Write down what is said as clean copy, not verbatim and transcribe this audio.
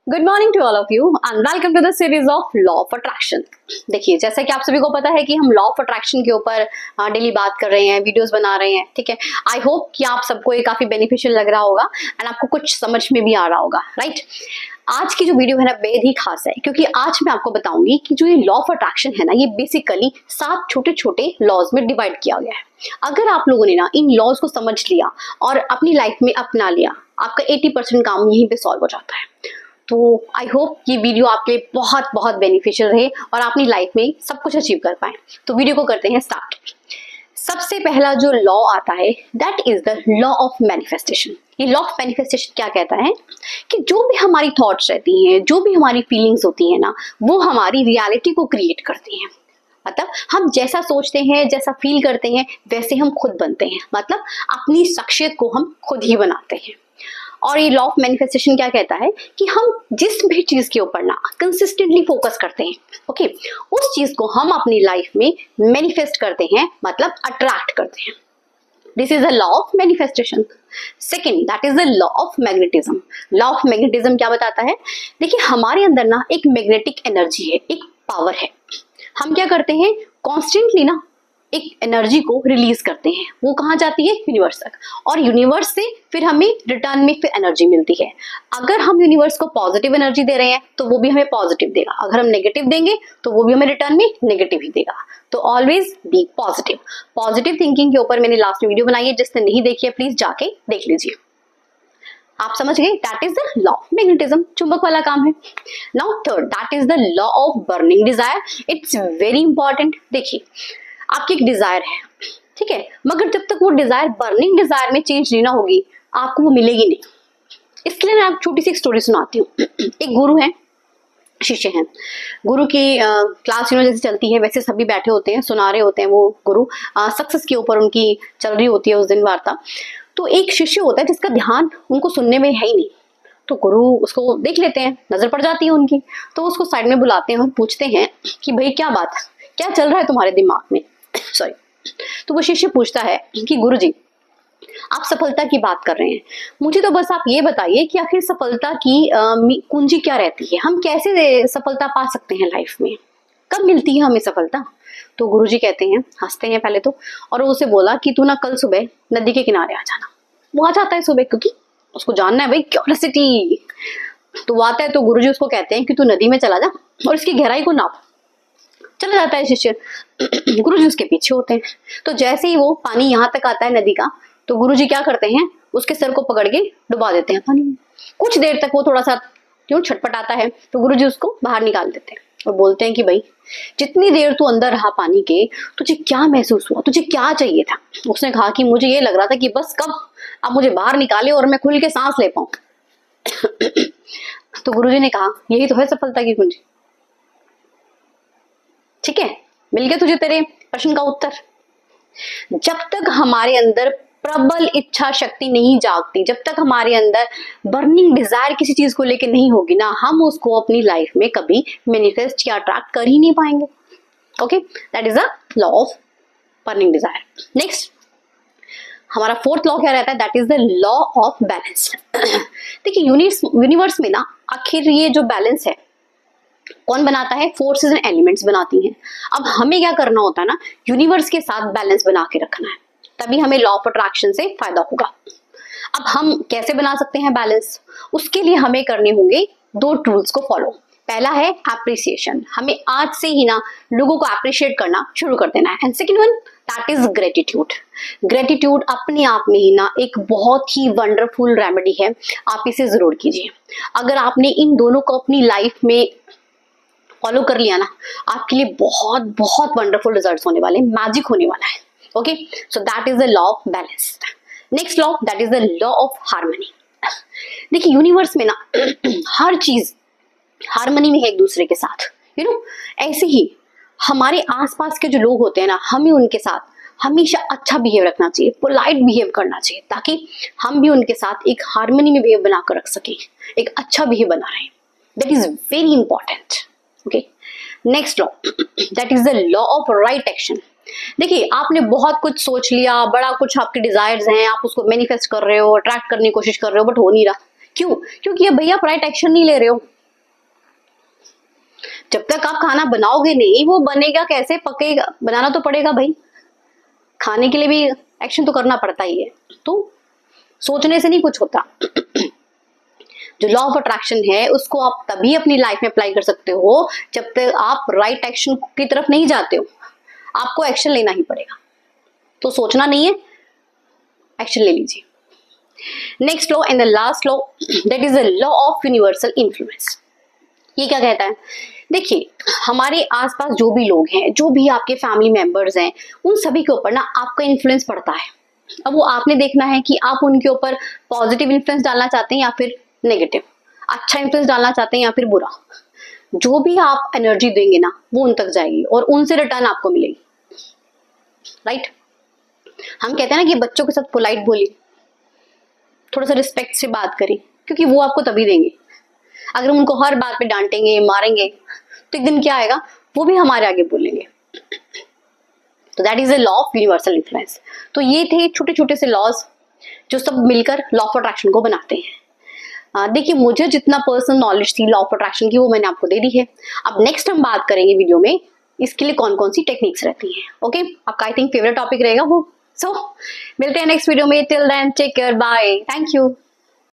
Good morning to all of you and welcome to the series of law of attraction. देखिए, जैसा कि आप सभी को पता है कि हम लॉ ऑफ अट्रैक्शन के ऊपर डेली बात कर रहे हैं, वीडियोस बना रहे हैं, ठीक है। आई होप कि आप सबको ये काफी बेनिफिशियल लग रहा होगा एंड आपको कुछ समझ में भी आ रहा होगा, राइट। आज की जो वीडियो है ना, बेहद ही खास है क्योंकि आज मैं आपको बताऊंगी कि जो ये लॉ ऑफ अट्रैक्शन है ना, ये बेसिकली 7 छोटे छोटे लॉज में डिवाइड किया गया है। अगर आप लोगों ने ना इन लॉज को समझ लिया और अपनी लाइफ में अपना लिया, आपका 80% काम यहीं पे सॉल्व हो जाता है। तो आई होप ये वीडियो आपके लिए बहुत बहुत बेनिफिशियल रहे और आप अपनी लाइफ में सब कुछ अचीव कर पाए। तो वीडियो को करते हैं स्टार्ट। सबसे पहला जो लॉ आता है that is the law of manifestation. ये लॉ ऑफ मैनिफेस्टेशन क्या कहता है कि जो भी हमारी थॉट्स रहती हैं, जो भी हमारी फीलिंग्स होती हैं ना, वो हमारी रियलिटी को क्रिएट करती हैं। मतलब हम जैसा सोचते हैं, जैसा फील करते हैं, वैसे हम खुद बनते हैं। मतलब अपनी शख्सियत को हम खुद ही बनाते हैं। और ये लॉ ऑफ मैनिफेस्टेशन क्या कहता है कि हम जिस भी चीज के ऊपर ना कंसिस्टेंटली फोकस करते हैं, ओके, उस चीज को हम अपनी लाइफ में मैनिफेस्ट करते हैं, मतलब अट्रैक्ट करते हैं। This is the law of manifestation. Second, that is the law of magnetism. Law of magnetism क्या बताता है? देखिए, हमारे अंदर ना एक मैग्नेटिक एनर्जी है, एक पावर है। हम क्या करते हैं, कॉन्स्टेंटली ना एक एनर्जी को रिलीज करते हैं। वो कहाँ जाती है? यूनिवर्स तक, और यूनिवर्स से फिर हमें रिटर्न में फिर एनर्जी मिलती है। अगर हम यूनिवर्स को पॉजिटिव एनर्जी दे रहे हैं तो वो भी हमें पॉजिटिव देगा, अगर हम नेगेटिव देंगे तो वो भी हमें रिटर्न में नेगेटिव ही देगा। तो always be positive. Positive thinking के ऊपर मैंने लास्ट में वीडियो बनाई है, जिसने नहीं देखी है प्लीज जाके देख लीजिए। आप समझ गए? That is the law of magnetism, चुंबक वाला काम है। Now third, that is the law of burning desire. It's very important. देखिए, आपकी एक डिजायर है, ठीक है, मगर जब तक वो डिजायर बर्निंग डिजायर में चेंज नहीं ना होगी, आपको वो मिलेगी नहीं। इसके लिए मैं आपको छोटी सी एक स्टोरी सुनाती हूँ। एक गुरु है, शिष्य हैं। गुरु की क्लास जैसे चलती है वैसे सभी बैठे होते हैं, सुना रहे होते हैं। वो गुरु सक्सेस के ऊपर उनकी चल रही होती है उस दिन वार्ता। तो एक शिष्य होता है जिसका ध्यान उनको सुनने में है ही नहीं। तो गुरु उसको देख लेते हैं, नजर पड़ जाती है उनकी, तो उसको साइड में बुलाते हैं और पूछते हैं कि भाई क्या बात, क्या चल रहा है तुम्हारे दिमाग में? सॉरी। तो वो शिष्य पूछता है कि गुरुजी, आप सफलता की बात कर रहे हैं, मुझे तो बस आप ये बताइए कि आखिर सफलता की कुंजी क्या रहती है? हम कैसे सफलता पा सकते हैं लाइफ में? कब मिलती है हमें सफलता? तो गुरुजी कहते हैं, हंसते हैं पहले तो, और वो उसे बोला कि तू ना कल सुबह नदी के किनारे आ जाना। वो आ जाता है सुबह, क्योंकि उसको जानना है भाई, क्यूरियोसिटी। तो वो आता है तो गुरुजी उसको कहते हैं कि तू नदी में चला जा और इसकी गहराई को नाप। चला जाता है शिष्य। गुरुजी उसके पीछे होते हैं। तो जैसे ही वो पानी यहाँ तक आता है नदी का, तो गुरुजी क्या करते हैं, उसके सर को पकड़ के डुबा देते हैं पानी में। कुछ देर तक वो थोड़ा सा क्यों छटपटाता है, तो गुरुजी उसको बाहर निकाल देते हैं और बोलते हैं कि भाई, जितनी देर तू अंदर रहा पानी के, तुझे क्या महसूस हुआ, तुझे क्या चाहिए था? उसने कहा कि मुझे ये लग रहा था कि बस कब आप मुझे बाहर निकाले और मैं खुल के सांस ले पाऊं। तो गुरुजी ने कहा, यही तो है सफलता की कुंजी। ठीक है, मिल गया तुझे तेरे प्रश्न का उत्तर। जब तक हमारे अंदर प्रबल इच्छा शक्ति नहीं जागती, जब तक हमारे अंदर बर्निंग डिजायर किसी चीज को लेके नहीं होगी ना, हम उसको अपनी लाइफ में कभी मैनिफेस्ट या अट्रैक्ट कर ही नहीं पाएंगे। Okay, that is a law of burning desire. Next, हमारा फोर्थ लॉ क्या रहता है? That is the law of balance. देखिए, यूनिवर्स में ना आखिर ये जो बैलेंस है कौन बनाता है? फोर्सेस एंड एलिमेंट्स बनाती हैं। अब हमें क्या करना होता है ना, यूनिवर्स के साथ बैलेंस बना के रखना है, तभी हमें लॉ ऑफ अट्रैक्शन से फायदा होगा। अब हम कैसे बना सकते हैं बैलेंस? उसके लिए हमें करने होंगे 2 टूल्स को फॉलो। पहला है एप्रिसिएशन। हमें आज से ही ना लोगों को अप्रिशिएट करना शुरू कर देना है। And second one, that is gratitude. Gratitude अपने आप में ही ना एक बहुत ही वंडरफुल रेमेडी है, आप इसे जरूर कीजिए। अगर आपने इन दोनों को अपनी लाइफ में फॉलो कर लिया ना, आपके लिए बहुत बहुत वंडरफुल रिजल्ट्स होने वाले, मैजिक होने वाला है। Okay, so that is the law of balance. Next law, that is the law of harmony. देखिए, यूनिवर्स में ना हर चीज हार्मनी में है एक दूसरे के साथ। ऐसे ही हमारे आसपास के जो लोग होते हैं ना, हमें उनके साथ हमेशा अच्छा बिहेव रखना चाहिए, पोलाइट बिहेव करना चाहिए, ताकि हम भी उनके साथ एक हार्मनी में बिहेव बनाकर रख सकें, एक अच्छा बिहेव बना रहे। That is very important. Okay, next law, that is the law of right action. देखिए, आपने बहुत कुछ सोच लिया, बड़ा कुछ आपके डिजायर्स हैं, आप उसको मैनिफेस्ट कर रहे हो, अट्रैक्ट करने की कोशिश कर रहे हो, बट हो नहीं रहा। क्यों? क्योंकि ये भैया आप राइट एक्शन नहीं ले रहे हो। जब तक आप खाना बनाओगे नहीं, वो बनेगा कैसे, पकेगा, बनाना तो पड़ेगा भाई, खाने के लिए भी एक्शन तो करना पड़ता ही है। तो सोचने से नहीं कुछ होता। जो लॉ ऑफ अट्रैक्शन है उसको आप तभी अपनी लाइफ में अप्लाई कर सकते हो जब तक आप राइट एक्शन की तरफ नहीं जाते हो। आपको एक्शन लेना ही पड़ेगा, तो सोचना नहीं है, एक्शन ले लीजिए। Next law and the last law, that is the law of universal influence. ये क्या कहता है? देखिए, हमारे आसपास जो भी लोग हैं, जो भी आपके फैमिली मेंबर्स हैं, उन सभी के ऊपर ना आपका इन्फ्लुएंस पड़ता है। अब वो आपने देखना है कि आप उनके ऊपर पॉजिटिव इन्फ्लुएंस डालना चाहते हैं या फिर नेगेटिव, अच्छा इन्फ्लुएंस डालना चाहते हैं या फिर बुरा। जो भी आप एनर्जी देंगे ना, वो उन तक जाएगी और उनसे रिटर्न आपको मिलेगी, राइट? हम कहते हैं ना कि बच्चों के साथ पोलाइट बोलिए, थोड़ा सा रिस्पेक्ट से बात करें, क्योंकि वो आपको तभी देंगे। अगर हम उनको हर बात पे डांटेंगे, मारेंगे, तो एक दिन क्या आएगा, वो भी हमारे आगे बोलेंगे। तो that is the law of universal influence. तो ये थे छोटे छोटे से लॉज जो सब मिलकर लॉ ऑफ अट्रैक्शन को बनाते हैं। देखिए, मुझे जितना पर्सनल नॉलेज थी लॉ ऑफ अट्रैक्शन की, वो मैंने आपको दे दी है। अब नेक्स्ट हम बात करेंगे वीडियो में इसके लिए कौन कौन सी टेक्निक्स रहती हैं। ओके, आपका आई थिंक फेवरेट टॉपिक रहेगा वो। सो मिलते हैं नेक्स्ट वीडियो में। Till then take care, bye, thank you.